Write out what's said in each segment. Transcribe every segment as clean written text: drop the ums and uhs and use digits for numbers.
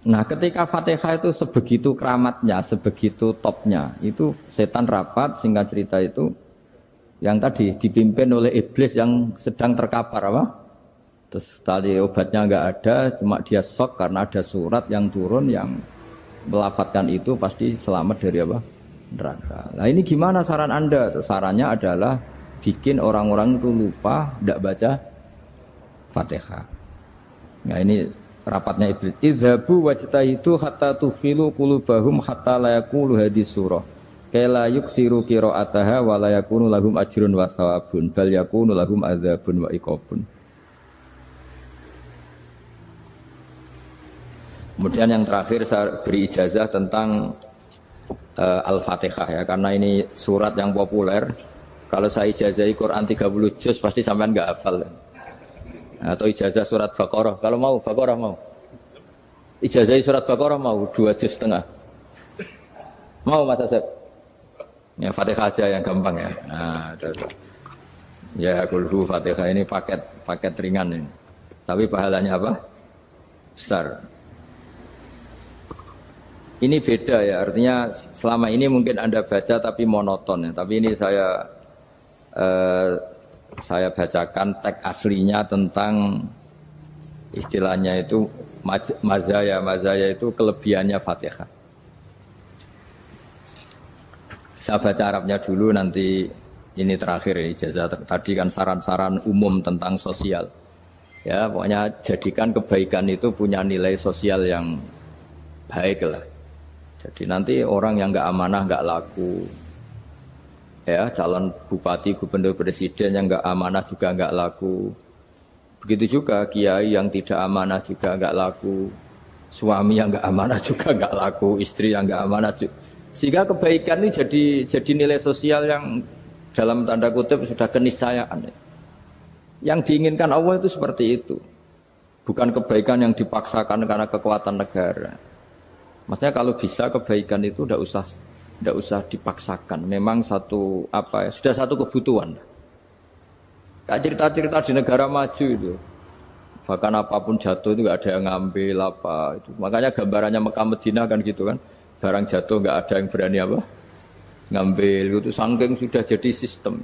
Nah, ketika Fatihah itu sebegitu keramatnya, sebegitu topnya, itu setan rapat, singkat cerita itu yang tadi dipimpin oleh iblis yang sedang terkapar apa? Terus tali obatnya nggak ada, cuma dia shock karena ada surat yang turun yang melafatkan itu pasti selamat dari apa? Neraka. Nah ini gimana saran Anda? Sarannya adalah bikin orang-orang itu lupa, tidak baca Fatihah. Nah ini rapatnya iblis. Idzabu wajtahidu hatta tufilu qulubahum hatta la yaqulu hadis surah. Kala yuksiru qira'ataha wa la yakunu lahum ajrun wa thawabun bal yakunu lahum adzabun wa iqabun. Kemudian yang terakhir saya beri ijazah tentang Al-Fatihah ya, karena ini surat yang populer. Kalau saya ijazahi Quran 30 juz pasti sampean enggak hafal. Atau ijazah surat Baqarah. Kalau mau Baqarah mau. Ijazahi surat Baqarah mau 2 juz setengah. Mau Mas Asep? Ya Fatihah aja yang gampang ya. Nah, ya kulhu Fatihah ini paket ringan ini. Tapi pahalanya apa? Besar. Ini beda ya, artinya selama ini mungkin Anda baca tapi monoton ya. Tapi ini saya bacakan teks aslinya tentang istilahnya itu mazaya. Mazaya itu kelebihannya Fatihah. Saya baca Arabnya dulu, nanti ini terakhir ya, ijazah tadi kan saran-saran umum tentang sosial. Ya, pokoknya jadikan kebaikan itu punya nilai sosial yang baik lah. Jadi nanti orang yang nggak amanah nggak laku, ya calon bupati, gubernur, presiden yang nggak amanah juga nggak laku. Begitu juga kiai yang tidak amanah juga nggak laku, suami yang nggak amanah juga nggak laku, istri yang nggak amanah juga. Sehingga kebaikan ini jadi nilai sosial yang dalam tanda kutip sudah keniscayaan. Yang diinginkan Allah itu seperti itu, bukan kebaikan yang dipaksakan karena kekuatan negara. Maksudnya kalau bisa kebaikan itu tidak usah dipaksakan. Memang sudah satu kebutuhan. Kayak cerita-cerita di negara maju itu, bahkan apapun jatuh itu nggak ada yang ngambil apa itu. Makanya gambarannya Mekah Medina kan gitu kan, barang jatuh nggak ada yang berani apa ngambil. Itu saking sudah jadi sistem.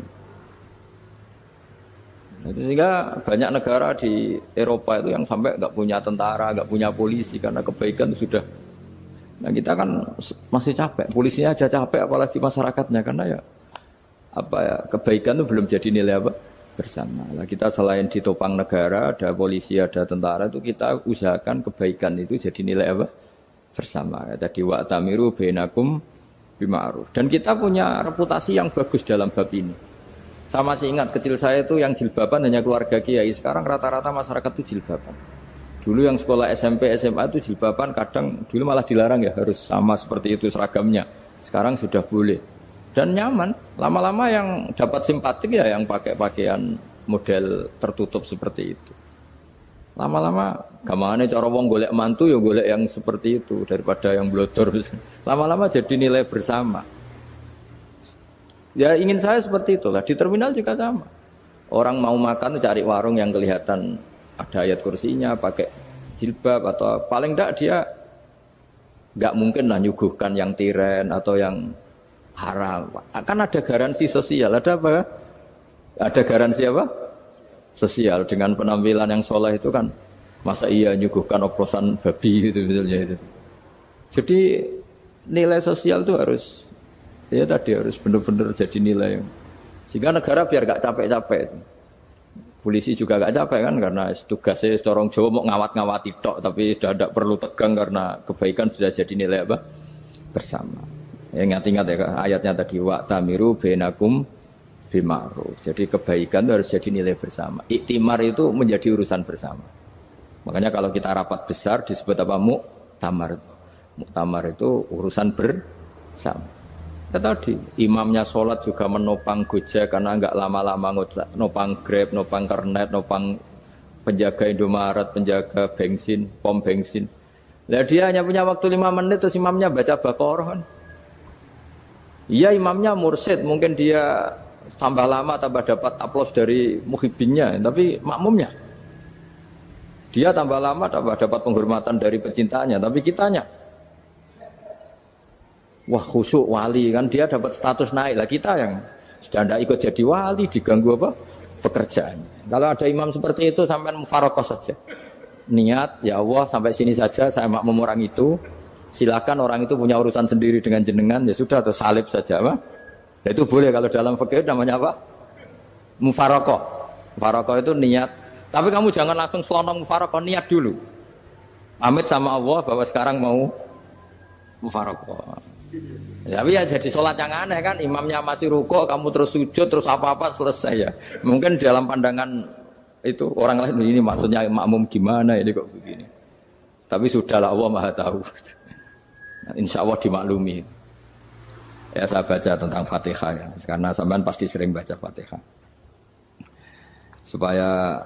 Nah, sehingga banyak negara di Eropa itu yang sampai nggak punya tentara, nggak punya polisi karena kebaikan itu sudah. Nah kita kan masih capek, polisinya aja capek apalagi masyarakatnya, karena ya kebaikan itu belum jadi nilai apa bersama. Nah kita selain ditopang negara, ada polisi, ada tentara, itu kita usahakan kebaikan itu jadi nilai apa bersama. Tadi wa'tamiru bainakum bima'ruf. Dan kita punya reputasi yang bagus dalam bab ini. Saya masih ingat kecil saya itu yang jilbaban hanya keluarga kiai. Sekarang rata-rata masyarakat itu jilbaban. Dulu yang sekolah SMP, SMA itu jilbaban kadang dulu malah dilarang ya, harus sama seperti itu seragamnya. Sekarang sudah boleh. Dan nyaman. Lama-lama yang dapat simpatik ya yang pakai pakaian model tertutup seperti itu. Lama-lama gamane cara wong golek mantu ya golek yang seperti itu daripada yang blodor. Lama-lama jadi nilai bersama. Ya ingin saya seperti itulah. Di terminal juga sama. Orang mau makan cari warung yang kelihatan ada ayat kursinya, pakai jilbab, atau paling enggak dia enggak mungkin lah nyuguhkan yang tiren atau yang haram. Kan ada garansi sosial, ada apa? Ada garansi apa? Sosial dengan penampilan yang soleh itu kan, masa iya nyuguhkan oplosan babi gitu misalnya itu. Jadi nilai sosial itu harus benar-benar jadi nilai. Sehingga negara biar enggak capek-capek. Polisi juga gak capek kan, karena tugasnya corong Jawa mau ngawat-ngawati tok, tapi sudah tidak perlu tegang karena kebaikan sudah jadi nilai apa bersama. Ya, ingat-ingat ya ayatnya tadi, wa'tamiru bainakum bima'ruf. Jadi kebaikan itu harus jadi nilai bersama. Iktimar itu menjadi urusan bersama. Makanya kalau kita rapat besar disebut apa? Muktamar. Muktamar itu urusan bersama. Tadi imamnya sholat juga menopang Gojek karena enggak lama-lama nopang Grab, nopang Kernet, nopang penjaga Indomaret, penjaga bensin, pom bensin. Lah dia hanya punya waktu 5 menit terus imamnya baca Baqarah kan. Iya imamnya mursyid, mungkin dia tambah lama tambah dapat aplaus dari muhibbinnya, tapi makmumnya Dia tambah lama tambah dapat penghormatan dari pecintanya, tapi kitanya wah khusyuk wali kan dia dapat status naik lah, kita yang sudah tidak ikut jadi wali diganggu apa pekerjaannya. Kalau ada imam seperti itu sampai mufarokoh saja. Niat ya Allah sampai sini saja saya makmum orang itu. Silakan orang itu punya urusan sendiri dengan jenengan ya sudah atau salib saja apa? Ya, itu boleh kalau dalam fikih namanya apa? Mufarokoh. Mufarokoh itu niat. Tapi kamu jangan langsung selonong mufarokoh, niat dulu. Pamit sama Allah bahwa sekarang mau mufarokoh. Tapi ya jadi sholat yang aneh kan, imamnya masih rukuk, kamu terus sujud, terus apa-apa selesai ya. Mungkin dalam pandangan itu orang lain ini maksudnya makmum gimana ini kok begini. Tapi sudahlah Allah Maha tahu. Insya Allah dimaklumi. Ya saya baca tentang Fatihah ya, karena sampean pasti sering baca Fatihah. Supaya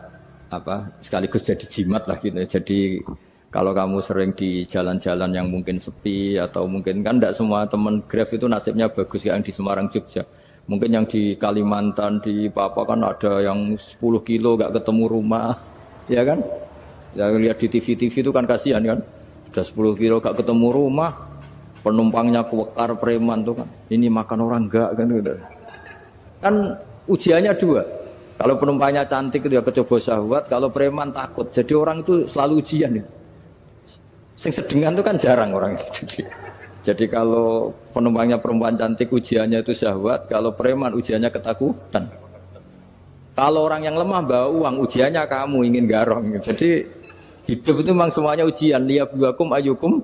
apa sekaligus jadi jimat lah gitu. Jadi kalau kamu sering di jalan-jalan yang mungkin sepi atau mungkin kan tidak semua teman Grab itu nasibnya bagus yang di Semarang Jogja. Mungkin yang di Kalimantan di Papua kan ada yang 10 kilo gak ketemu rumah, ya kan? Ya lihat di TV-TV itu kan kasihan kan. Sudah 10 kilo gak ketemu rumah, penumpangnya kewekar preman tuh kan. Ini makan orang enggak kan gitu. Kan ujiannya dua. Kalau penumpangnya cantik dia kecoba syahwat, kalau preman takut. Jadi orang itu selalu ujian itu. Sing sedengan itu kan jarang orang itu. Jadi kalau penumpangnya perempuan cantik ujiannya itu syahwat, kalau preman ujiannya ketakutan. Kalau orang yang lemah bawa uang ujiannya kamu ingin garong. Jadi hidup itu memang semuanya ujian. Liyabluwakum ayyukum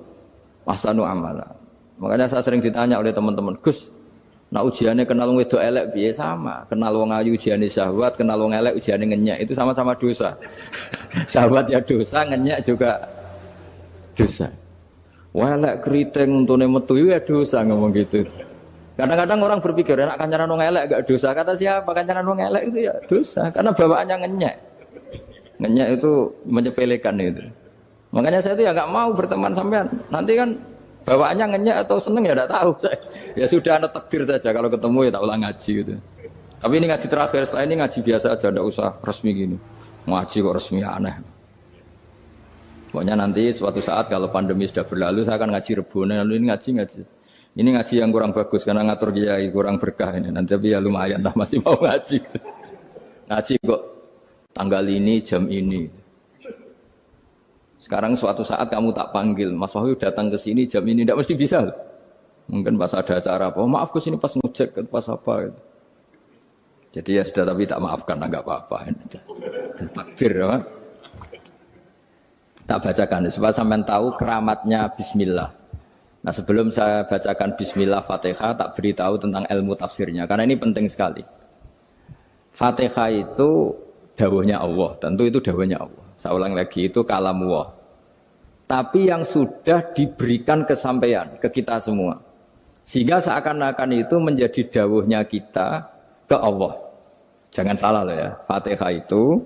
ahsanu amala. Makanya saya sering ditanya oleh teman-teman, Gus, nah ujiannya kenal wong wedok elek piye sama? Kenal wong ayu ujiannya syahwat, kenal wong elek ujiannya ngenyek, itu sama-sama dosa. Syahwat ya dosa, ngenyek juga dosa. Wah elek keriting untune metu ya dosa ngomong gitu. Kadang-kadang orang berpikir enak kancanan wong elek gak dosa. Kata siapa kancanan wong elek itu ya dosa karena bawaannya ngenyek. Ngenyek itu menyepelekan itu. Makanya saya itu ya nggak mau berteman sampean. Nanti kan bawaannya ngenyek atau seneng ya tidak tahu. Ya sudah ada takdir saja kalau ketemu ya tak ulang ngaji gitu. Tapi ini ngaji terakhir, setelah ini ngaji biasa aja, tidak usah resmi gini. Ngaji kok resmi aneh. Pokoknya nanti suatu saat kalau pandemi sudah berlalu saya akan ngaji Rebone, lalu ini ngaji. Ini ngaji yang kurang bagus karena ngatur kiai kurang berkah ini. Nanti tapi ya lumayan lah masih mau ngaji. Ngaji kok tanggal ini jam ini. Sekarang suatu saat kamu tak panggil, Mas Wahyu datang ke sini jam ini tidak mesti bisa. Mungkin pas ada acara apa, maaf ke sini pas ngecek pas apa gitu. Jadi ya sudah tapi tak maafkan enggak apa-apa. Takdir ya. Tak bacakan supaya sampean tahu keramatnya bismillah. Nah, sebelum saya bacakan bismillah Fatihah tak beritahu tentang ilmu tafsirnya karena ini penting sekali. Fatihah itu dawuhnya Allah, tentu itu dawuhnya Allah. Saya ulang lagi itu kalamullah. Tapi yang sudah diberikan kesampaian ke kita semua. Sehingga seakan-akan itu menjadi dawuhnya kita ke Allah. Jangan salah loh ya. Fatihah itu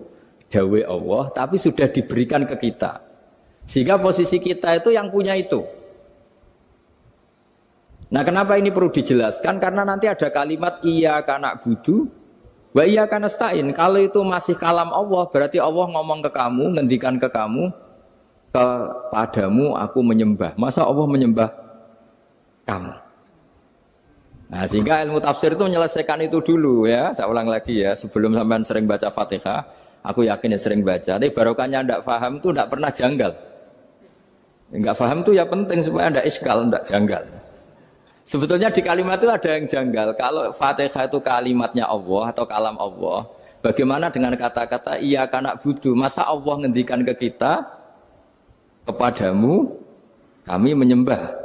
dawuh Allah tapi sudah diberikan ke kita. Sehingga posisi kita itu yang punya itu. Nah kenapa ini perlu dijelaskan? Karena nanti ada kalimat iyyaka na'budu wa iyyaka nasta'in. Kalau itu masih kalam Allah, berarti Allah ngomong ke kamu, ngendikan ke kamu, kepadamu aku menyembah. Masa Allah menyembah kamu? Nah sehingga ilmu tafsir itu menyelesaikan itu dulu ya. Saya ulang lagi ya, sebelum sampean sering baca Fatihah, aku yakin ya sering baca. Tapi barokahnya tidak paham itu tidak pernah janggal. Enggak paham itu ya penting supaya tidak iskal, tidak janggal. Sebetulnya di kalimat itu ada yang janggal. Kalau Fatihah itu kalimatnya Allah atau kalam Allah, bagaimana dengan kata-kata iyyaka na'budu? Masa Allah ngendikan ke kita, kepadamu kami menyembah.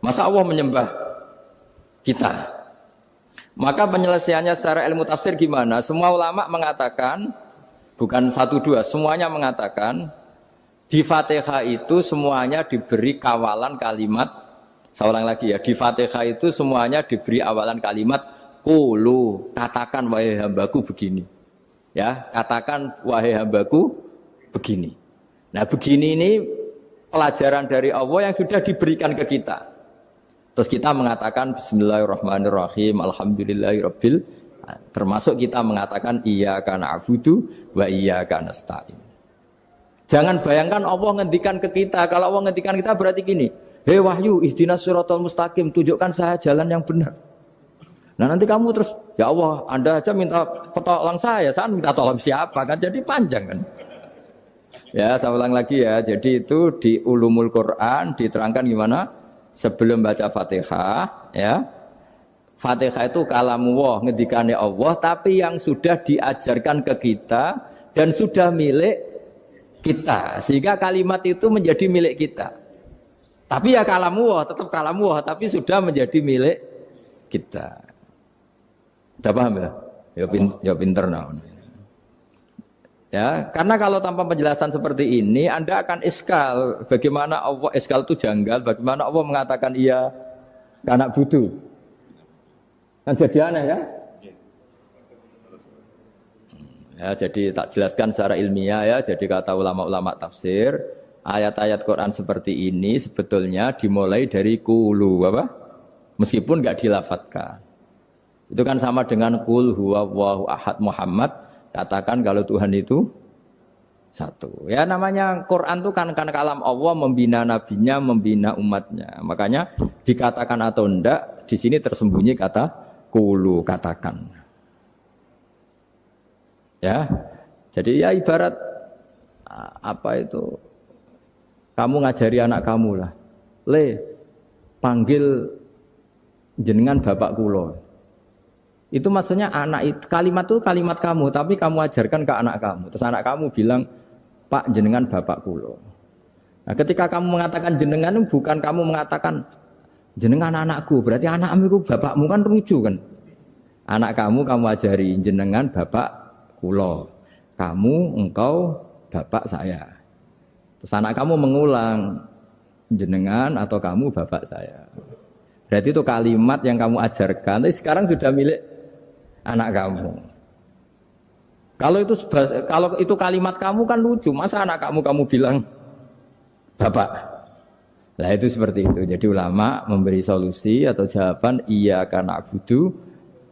Masa Allah menyembah kita? Maka penyelesaiannya secara ilmu tafsir gimana? Semua ulama mengatakan, bukan satu dua, semuanya mengatakan di Fatihah itu semuanya diberi kawalan kalimat. Saya ulang lagi ya, di Fatihah itu semuanya diberi awalan kalimat qulu, katakan wahai hambaku begini. Ya, katakan wahai hambaku begini. Nah, begini ini pelajaran dari Allah yang sudah diberikan ke kita. Terus kita mengatakan bismillahirrahmanirrahim, alhamdulillahirabbil, termasuk kita mengatakan iyyaka na'budu wa iyyaka nasta'in. Jangan bayangkan Allah ngendikan ke kita. Kalau Allah ngendikan kita berarti gini, hei wahyu, ihdinas siratal mustaqim, tunjukkan saya jalan yang benar. Nah nanti kamu terus, ya Allah, Anda aja minta tolong saya minta tolong siapa kan? Jadi panjang kan? Ya, saya ulang lagi ya. Jadi itu di Ulumul Quran diterangkan gimana? Sebelum baca Fatihah, ya. Fatihah itu kalamullah, ngendikane Allah, tapi yang sudah diajarkan ke kita dan sudah milik kita. Sehingga kalimat itu menjadi milik kita. Tapi ya kalamullah, tetap kalamullah, tapi sudah menjadi milik kita. Udah paham ya? Ya pinter nah. Ya, karena kalau tanpa penjelasan seperti ini Anda akan iskal. Bagaimana Allah iskal itu janggal, bagaimana Allah mengatakan iya karena butuh. Kan jadi aneh ya? Ya, jadi tak jelaskan secara ilmiah ya. Jadi kata ulama-ulama tafsir, ayat-ayat Quran seperti ini sebetulnya dimulai dari qulu apa? Meskipun enggak dilafatkan. Itu kan sama dengan qul huwallahu ahad Muhammad, katakan kalau Tuhan itu satu. Ya namanya Quran itu kan kalam Allah, membina nabinya, membina umatnya. Makanya dikatakan atau enggak, di sini tersembunyi kata qulu, katakan. Ya. Jadi ya ibarat apa itu? Kamu ngajari anak kamu lah. Le, panggil jenengan bapak kula. Itu maksudnya anak itu, kalimat itu kalimat kamu, tapi kamu ajarkan ke anak kamu. Terus anak kamu bilang, Pak jenengan bapak kulo. Nah, ketika kamu mengatakan jenengan, bukan kamu mengatakan jenengan anakku, berarti anakmu itu bapakmu, kan lucu kan? Anak kamu ajari jenengan bapak kulo. Kamu, engkau, bapak saya. Terus anak kamu mengulang, jenengan atau kamu bapak saya. Berarti itu kalimat yang kamu ajarkan, tapi sekarang sudah milik anak kamu. Kalau itu kalimat kamu kan lucu, masa anak kamu bilang bapak. Nah itu seperti itu. Jadi ulama memberi solusi atau jawaban iya karena abudu.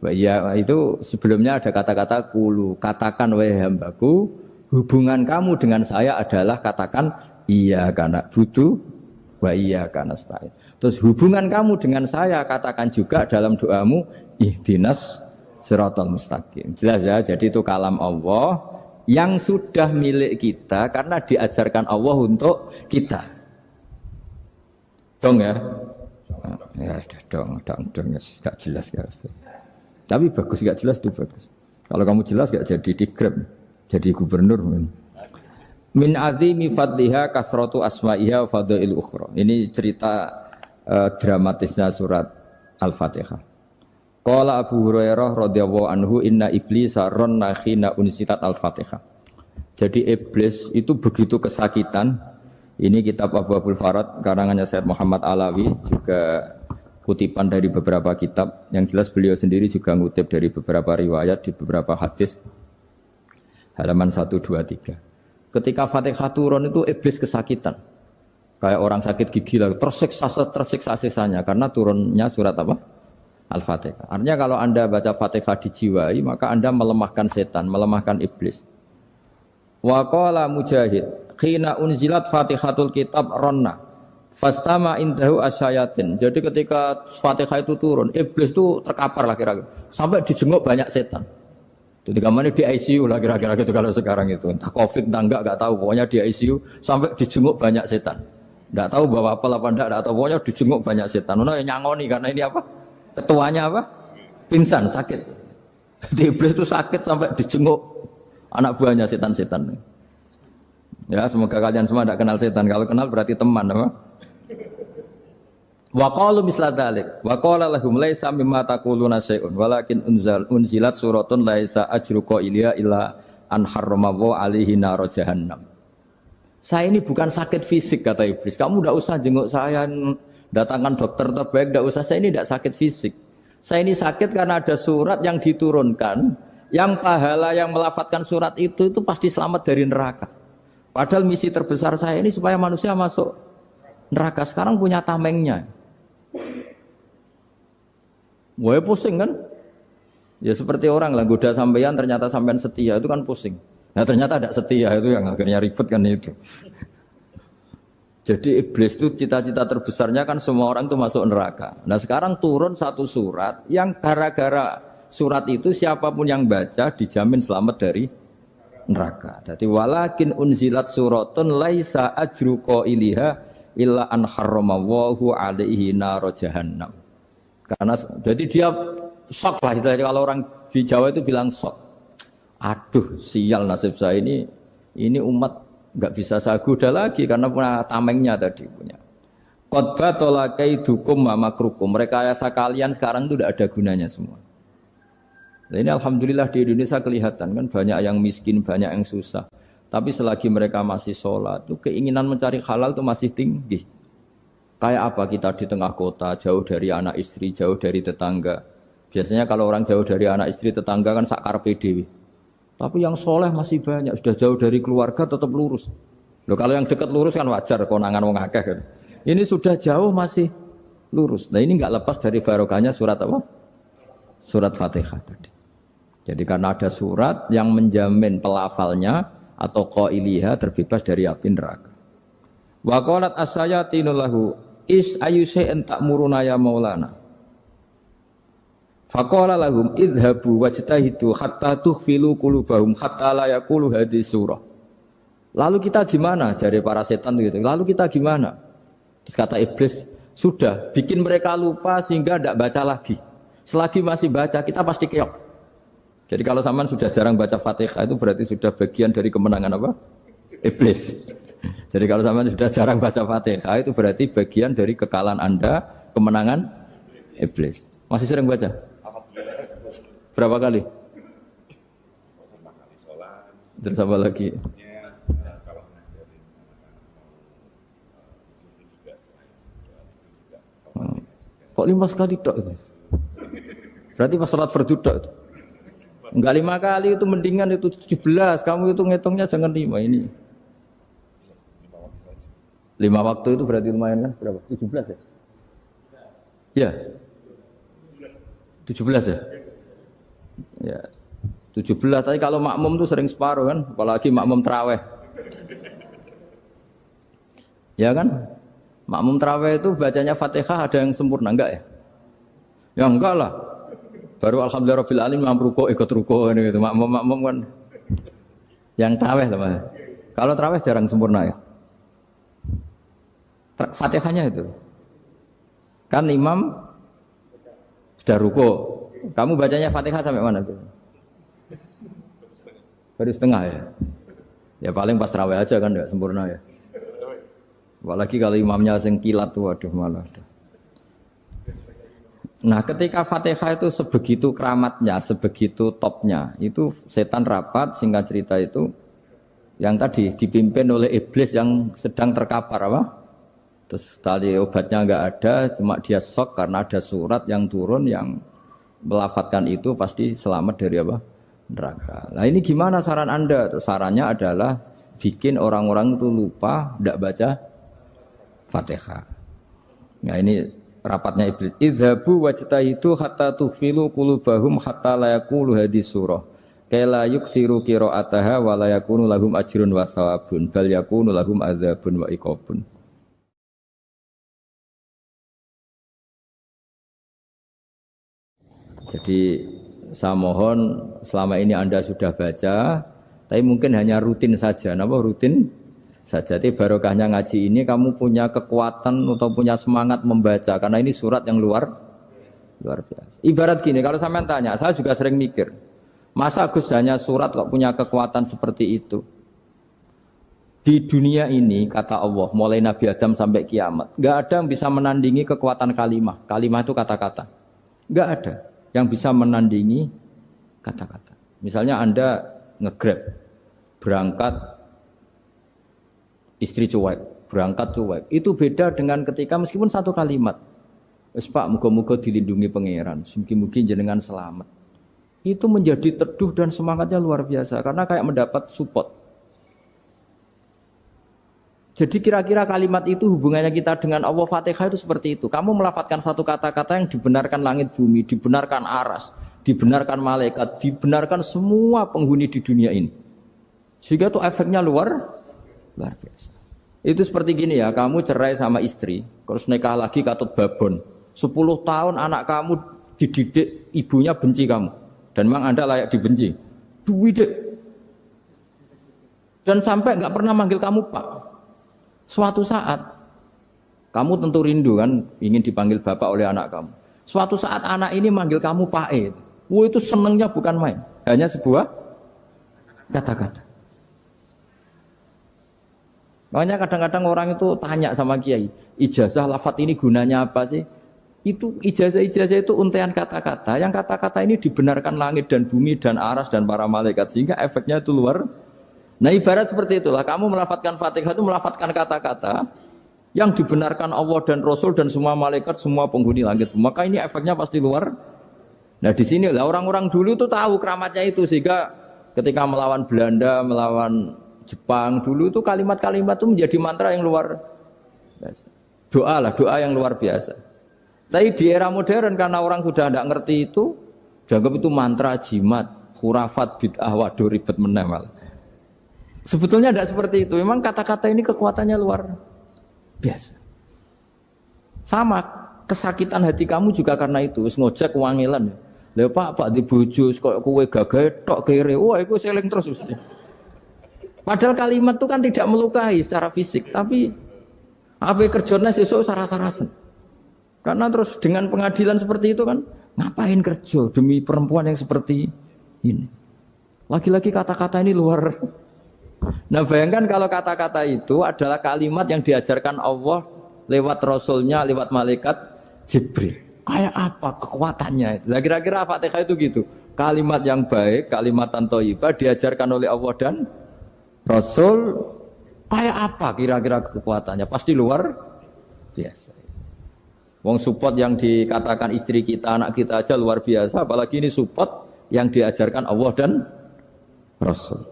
Iya itu sebelumnya ada kata-kata kulu, katakan wahai hambaku, hubungan kamu dengan saya adalah katakan iya karena abudu wa iya karena nasta'in. Terus hubungan kamu dengan saya katakan juga dalam doamu ihdinas siratal mustaqim. Jelas ya, jadi itu kalam Allah yang sudah milik kita karena diajarkan Allah untuk kita. Dong ya? Ya dong, gak jelas gak. Tapi bagus gak jelas itu bagus. Kalau kamu jelas gak jadi digrab, jadi gubernur. Min azimi fadliha kasratu asma'iha fadail ukhra. Ini cerita dramatisnya surat Al-Fatihah. Qala Abu Hurairah radhiyallahu anhu inna iblisa ranna khina unsitat Al-Fatihah. Jadi iblis itu begitu kesakitan. Ini kitab Abwaabul Farad karangannya Sayyid Muhammad Alawi, juga kutipan dari beberapa kitab. Yang jelas beliau sendiri juga ngutip dari beberapa riwayat di beberapa hadis. Halaman 1, 2, 3. Ketika Fatihah turun itu iblis kesakitan. Kayak orang sakit gigi lah, tersiksa sisanya karena turunnya surat apa? Al-Fatihah. Artinya kalau Anda baca Fatihah dijiwai, maka Anda melemahkan setan, melemahkan iblis. Wa qala Mujahid, khina unzilat Fatihatul Kitab ronna fastama indahu asyayatin. Jadi ketika Fatihah itu turun, iblis itu terkapar lah kira-kira. Sampai dijenguk banyak setan. Itu mana di ICU lah kira-kira gitu kalau sekarang itu. Entah Covid entah enggak tahu, pokoknya di ICU sampai dijenguk banyak setan. Enggak tahu bawa apa enggak tahu, pokoknya dijenguk banyak setan. Ono yang nyangoni karena ini apa? Ketuanya apa? Pingsan, sakit. Jadi iblis itu sakit sampai dijenguk anak buahnya setan-setan. Ya, semoga kalian semua tidak kenal setan. Kalau kenal berarti teman, apa? Wa qalu misla dzalik. Wa qala lahum laisa mimma taquluna syai'un walakin unzilat suratun laisa ajru qailiha illa an harrama alaihi nar jahannam. Saya ini bukan sakit fisik kata iblis. Kamu tidak usah jenguk saya, datangkan dokter terbaik, tidak usah. Saya ini tidak sakit fisik. Saya ini sakit karena ada surat yang diturunkan, yang pahala yang melafatkan surat itu pasti selamat dari neraka. Padahal misi terbesar saya ini supaya manusia masuk neraka. Sekarang punya tamengnya. Wah pusing kan? Ya seperti orang lah, goda sampean ternyata sampean setia, itu kan pusing. Nah ternyata tidak setia, itu yang akhirnya ribet kan itu. Jadi iblis itu cita-cita terbesarnya kan semua orang itu masuk neraka. Nah sekarang turun satu surat yang gara-gara surat itu siapapun yang baca dijamin selamat dari neraka. Jadi walakin unzilat suratun laisa ajru qailiha illa an harramallahu alaihi nar jahannam. Karena jadi dia shock lah itu kalau orang di Jawa itu bilang shock. Aduh sial nasib saya ini umat nggak bisa saya goda lagi karena punya tamengnya tadi punya. Qad batala kaidukum wa makrukum. Rekayasa kalian sekarang itu tidak ada gunanya semua. Nah, ini alhamdulillah di Indonesia kelihatan kan banyak yang miskin, banyak yang susah. Tapi selagi mereka masih sholat, itu keinginan mencari halal itu masih tinggi. Kayak apa kita di tengah kota, jauh dari anak istri, jauh dari tetangga. Biasanya kalau orang jauh dari anak istri, tetangga kan sakar PDW. Tapi yang soleh masih banyak, sudah jauh dari keluarga tetap lurus. Loh kalau yang dekat lurus kan wajar, konangan wong akeh kan. Ini sudah jauh masih lurus. Nah ini nggak lepas dari barokahnya surat apa? Surat Fatihah tadi. Jadi karena ada surat yang menjamin pelafalnya atau qailiha terbebas dari api neraka. Wa qalat as-sayatinu lahu is ayyusai'in ta'muruna ya maulana. Faqala lahum idhabu wajtahidu hatta tukhfilu qulubahum hatta la yaqulu hadhihi surah. Lalu kita gimana? Jari para setan gitu. Lalu kita gimana? Terus kata iblis, sudah bikin mereka lupa sehingga tidak baca lagi. Selagi masih baca kita pasti keok. Jadi kalau sampean sudah jarang baca Fatihah itu berarti sudah bagian dari kemenangan apa? Iblis. Jadi kalau sampean sudah jarang baca Fatihah itu berarti bagian dari kekalahan Anda, kemenangan iblis. Masih sering baca? Berapa kali? Terus apa lagi? Kok 5 kali tok itu? Berarti pas sholat fardu tok itu. Enggak 5 kali itu mendingan itu 17. Kamu itu ngitungnya jangan 5 ini. 5 waktu itu berarti lumayan kan? Berapa? 17 ya? Iya. 17 ya? Ya. 17 tapi kalau makmum tuh sering separuh kan, apalagi makmum tarawih. Ya kan? Makmum tarawih itu bacanya Fatihah ada yang sempurna enggak ya? Ya enggak lah. Baru alhamdulillah rabbil alamin mampu ruko ikut ruko ini gitu. Makmum kan yang tarawih teman. Kalau tarawih jarang sempurna ya. Fatihahnya itu. Kan imam sudah ruko. Kamu bacanya Fatihah sampai mana? Baru setengah ya. Ya paling pas tarawih aja kan enggak sempurna ya. Apalagi kalau imamnya sing kilat tuh waduh malah. Nah, ketika Fatihah itu sebegitu keramatnya, sebegitu topnya, itu setan rapat singkat cerita itu yang tadi dipimpin oleh iblis yang sedang terkapar apa? Terus tadi obatnya enggak ada, cuma dia shock karena ada surat yang turun yang melafatkan itu pasti selamat dari apa? Neraka. Nah ini gimana saran Anda? Sarannya adalah bikin orang-orang itu lupa, tidak baca Fatihah. Nah ini rapatnya iblis. Idhabu wajtahidu hatta tufilu qulubahum hatta la yaqulu hadhihi surah. Kala yuksiru qira'ataha wa la yakunu lahum ajrun wa thawabun bal yakunu lahum adzabun wa iqabun. Jadi saya mohon selama ini Anda sudah baca, tapi mungkin hanya rutin saja. Napa rutin saja? Tapi barokahnya ngaji ini kamu punya kekuatan atau punya semangat membaca karena ini surat yang luar biasa. Ibarat gini, kalau sampean tanya, saya juga sering mikir, masa Gus hanya surat kok punya kekuatan seperti itu? Di dunia ini kata Allah, mulai Nabi Adam sampai kiamat, nggak ada yang bisa menandingi kekuatan kalimah. Kalimah itu kata-kata, nggak ada yang bisa menandingi kata-kata. Misalnya Anda nge-grab, berangkat, istri cuek, berangkat cuek. Itu beda dengan ketika meskipun satu kalimat. Wes Pak, muga-muga dilindungi pangeran, mugi-mugi jenengan selamat. Itu menjadi teduh dan semangatnya luar biasa karena kayak mendapat support. Jadi kira-kira kalimat itu hubungannya kita dengan Allah Fatihah itu seperti itu. Kamu melafadzkan satu kata-kata yang dibenarkan langit bumi, dibenarkan aras, dibenarkan malaikat, dibenarkan semua penghuni di dunia ini. Sehingga tuh efeknya luar biasa. Itu seperti gini ya, kamu cerai sama istri, terus nikah lagi katut babon. 10 tahun anak kamu dididik, ibunya benci kamu. Dan memang Anda layak dibenci. Dididik. Dan sampai nggak pernah manggil kamu Pak. Suatu saat, kamu tentu rindu kan, ingin dipanggil Bapak oleh anak kamu. Suatu saat anak ini manggil kamu Pak E. Wah itu senengnya bukan main. Hanya sebuah kata-kata. Makanya kadang-kadang orang itu tanya sama kiai, ijazah lafadz ini gunanya apa sih? Itu ijazah-ijazah itu untaian kata-kata. Yang kata-kata ini dibenarkan langit dan bumi dan aras dan para malaikat. Sehingga efeknya itu luar. Nah ibarat seperti itulah. Kamu melafadzkan Fatihah itu melafadzkan kata-kata yang dibenarkan Allah dan Rasul dan semua malaikat, semua penghuni langit. Maka ini efeknya pasti luar. Nah di sini lah orang-orang dulu itu tahu keramatnya itu. Sehingga ketika melawan Belanda, melawan Jepang dulu itu kalimat-kalimat itu menjadi mantra yang luar biasa. Doa yang luar biasa. Tapi di era modern karena orang sudah tidak ngerti itu, dianggap itu mantra, jimat, khurafat, bid'ah, waduh ribet menemal. Sebetulnya tidak seperti itu. Memang kata-kata ini kekuatannya luar biasa. Sama kesakitan hati kamu juga karena itu. Ngojek wangilan. Lha Pak di bojo kok kowe gagah tok kere. Wah, iku seling terus. Padahal kalimat itu kan tidak melukai secara fisik, tapi apa kerjanya sesuk saras-sarasen. Karena terus dengan pengadilan seperti itu kan, ngapain kerja demi perempuan yang seperti ini? Lagi-lagi kata-kata ini luar. Nah bayangkan kalau kata-kata itu adalah kalimat yang diajarkan Allah lewat Rasulnya, lewat malaikat Jibril. Kayak apa kekuatannya? Nah kira-kira Fatihah itu gitu. Kalimat yang baik, kalimat thayyibah diajarkan oleh Allah dan Rasul, kayak apa kira-kira kekuatannya? Pasti luar biasa. Wong support yang dikatakan istri kita, anak kita aja luar biasa, apalagi ini support yang diajarkan Allah dan Rasul.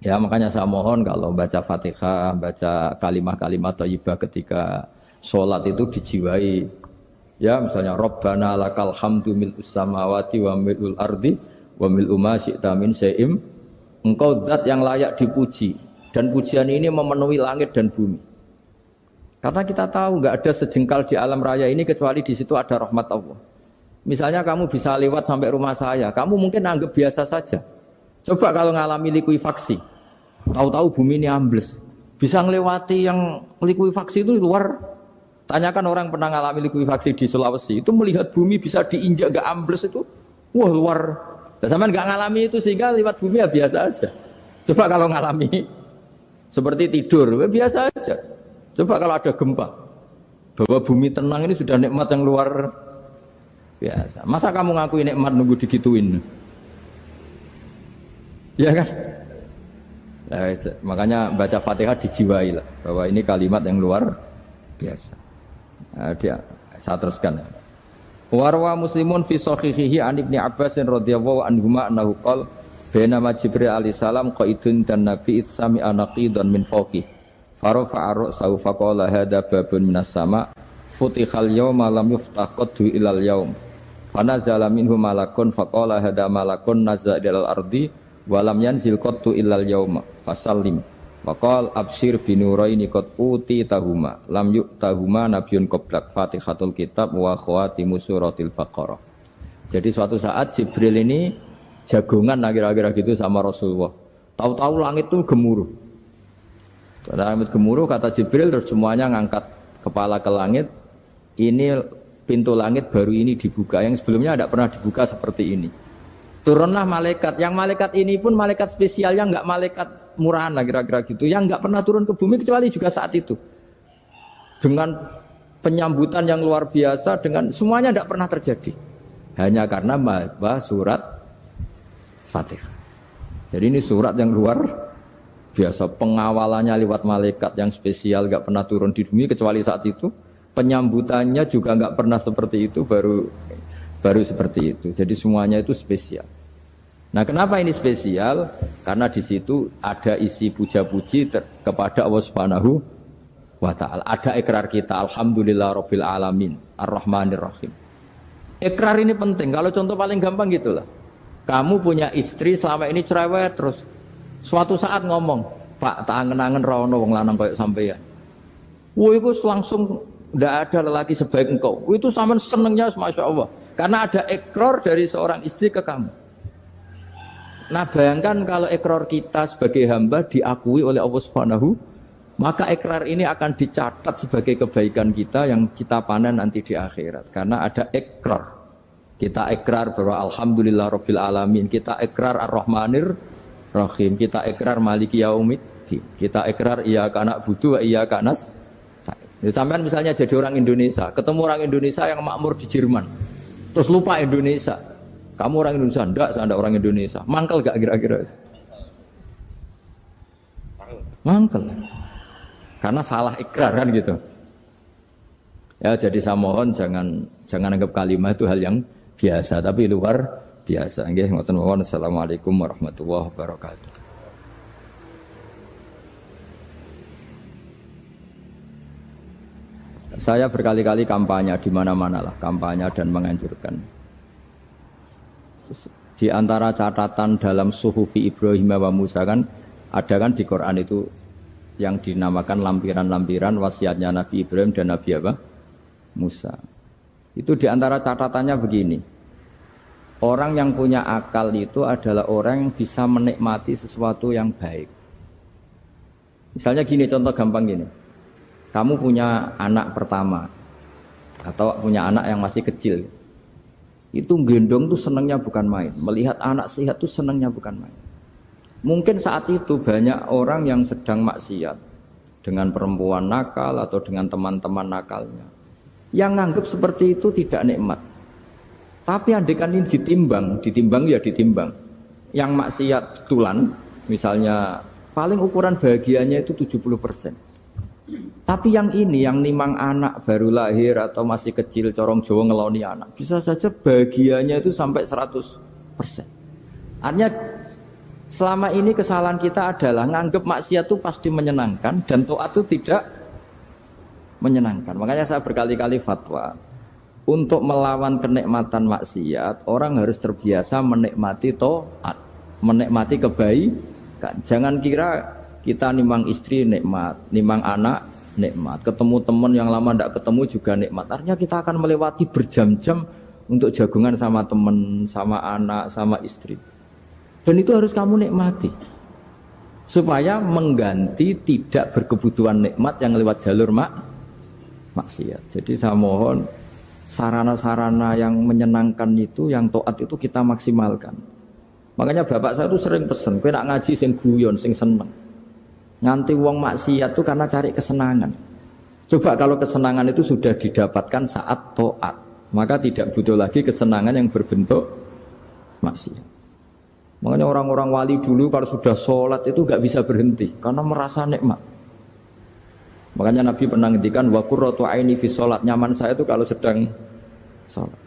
Ya makanya saya mohon kalau baca Fatihah, baca kalimat-kalimat thayyibah ketika sholat itu dijiwai. Ya misalnya Rabbana lakal hamdu mil'us samawati wa mil'ul ardi wa mil'u ma syi'ta min syai'im. Engkau zat yang layak dipuji dan pujian ini memenuhi langit dan bumi. Karena kita tahu nggak ada sejengkal di alam raya ini kecuali di situ ada rahmat Allah. Misalnya kamu bisa lewat sampai rumah saya, kamu mungkin anggap biasa saja. Coba kalau ngalami likuifaksi, tahu-tahu bumi ini ambles, bisa ngelewati yang likuifaksi itu luar. Tanyakan orang pernah ngalami likuifaksi di Sulawesi, itu melihat bumi bisa diinjak nggak ambles itu, wah luar. Nah, sama nggak ngalami itu sehingga lewat bumi ya biasa aja. Coba kalau ngalami seperti tidur, ya biasa aja. Coba kalau ada gempa, bahwa bumi tenang ini sudah nikmat yang luar biasa. Masa kamu ngaku nikmat nunggu digituin? Ya kan? Nah, makanya baca Fatihah dijiwai lah, bahwa ini kalimat yang luar biasa. Nah, saya teruskan ya. Warwa Muslimun fi sahihihi an Ibnu Abbas radhiyallahu anhuma annahu qala bainama Jibril alaihi salam qaidun dan Nabi itsami anaqidan min fawqih farafa'a ra'sahu faqala hadza babun minas sama futihal yawma lam yuftah qaddu ilal yaum fanazala minhu malakun faqala hadza malakun nazza ilal ardi wa lam yanzil qaddu ilal yaum fasallim waqal absyir binuraini qad uti tahuma lam yu'tahuma nabiyyun qablak Fatihatul kitab wa khawatimu suratil Baqarah. Jadi suatu saat Jibril ini jagongan kira-kira gitu sama Rasulullah. Tahu-tahu langit itu gemuruh. Pada langit gemuruh kata Jibril terus semuanya ngangkat kepala ke langit. Ini pintu langit baru ini dibuka, yang sebelumnya tidak pernah dibuka seperti ini. Turunlah malaikat, yang malaikat ini pun malaikat spesial, yang enggak malaikat murahan lah kira-kira gitu, yang enggak pernah turun ke bumi kecuali juga saat itu. Dengan penyambutan yang luar biasa, dengan semuanya tidak pernah terjadi. Hanya karena bahwa surat Fatihah. Jadi ini surat yang luar biasa, pengawalannya lewat malaikat yang spesial, enggak pernah turun di bumi kecuali saat itu. Penyambutannya juga enggak pernah seperti itu, baru seperti itu. Jadi semuanya itu spesial. Nah, kenapa ini spesial? Karena di situ ada isi puja-puji kepada Allah Subhanahu wa ta'ala. Ada ikrar kita, alhamdulillah rabbil alamin, ar-rahmanir rahim. Ikrar ini penting. Kalau contoh paling gampang gitulah. Kamu punya istri selama ini cerewet terus. Suatu saat ngomong, Pak, tak angen-angen ra ono wong lanang koyo sampeyan. Wah, itu langsung tidak ada lelaki sebaik engkau. Itu sama senengnya, masya Allah. Karena ada ikrar dari seorang istri ke kamu. Nah, bayangkan kalau ikrar kita sebagai hamba diakui oleh Allah Subhanahu, maka ikrar ini akan dicatat sebagai kebaikan kita yang kita panen nanti di akhirat. Karena ada ikrar. Kita ikrar bahwa alhamdulillah rabbil alamin. Kita ikrar ar-rahmanir rahim. Kita ikrar maliki yaumiddin. Kita ikrar iyyaka na'budu wa iyyaka nasta'in. Sampai misalnya jadi orang Indonesia, ketemu orang Indonesia yang makmur di Jerman, terus lupa Indonesia. Kamu orang Indonesia? Enggak, saya enggak orang Indonesia. Mangkel gak kira-kira? Mangkel. Karena salah ikrar kan gitu. Ya, jadi saya mohon jangan anggap kalimat itu hal yang biasa, tapi luar biasa. Nggih, ngoten mawon. Assalamualaikum warahmatullahi wabarakatuh. Saya berkali-kali kampanye di mana-mana lah, kampanye dan menganjurkan. Di antara catatan dalam Suhufi Ibrahim wa Musa kan ada kan di Quran itu yang dinamakan lampiran-lampiran wasiatnya Nabi Ibrahim dan Nabi apa? Musa. Itu di antara catatannya begini. Orang yang punya akal itu adalah orang yang bisa menikmati sesuatu yang baik. Misalnya gini, contoh gampang gini. Kamu punya anak pertama atau punya anak yang masih kecil, itu gendong tuh senangnya bukan main. Melihat anak sehat tuh senangnya bukan main. Mungkin saat itu banyak orang yang sedang maksiat dengan perempuan nakal atau dengan teman-teman nakalnya, yang nganggap seperti itu tidak nikmat. Tapi andaikan ini ditimbang ya ditimbang. Yang maksiat betulan, misalnya paling ukuran bahagianya itu 70%. Tapi yang ini, yang nimang anak baru lahir atau masih kecil, corong Jawa ngeloni anak, bisa saja bahagianya itu sampai 100%. Artinya selama ini kesalahan kita adalah nganggep maksiat itu pasti menyenangkan dan taat itu tidak menyenangkan. Makanya saya berkali-kali fatwa, untuk melawan kenikmatan maksiat, orang harus terbiasa menikmati taat, menikmati kebaikan. Jangan kira kita nimang istri nikmat, nimang anak nikmat, ketemu teman yang lama tidak ketemu juga nikmat. Artinya kita akan melewati berjam-jam untuk jagungan sama teman, sama anak, sama istri. Dan itu harus kamu nikmati. Supaya mengganti tidak berkebutuhan nikmat yang lewat jalur maksiat. Jadi saya mohon sarana-sarana yang menyenangkan itu, yang taat itu kita maksimalkan. Makanya bapak saya itu sering pesen, kowe nak ngaji sing guyon, sing seneng. Nganti wong maksiat itu karena cari kesenangan. Coba kalau kesenangan itu sudah didapatkan saat taat, maka tidak butuh lagi kesenangan yang berbentuk maksiat. Makanya orang-orang wali dulu kalau sudah sholat itu gak bisa berhenti karena merasa nikmat. Makanya Nabi pernah ngendikan wa qurratu aini fi sholat, nyaman saya itu kalau sedang sholat.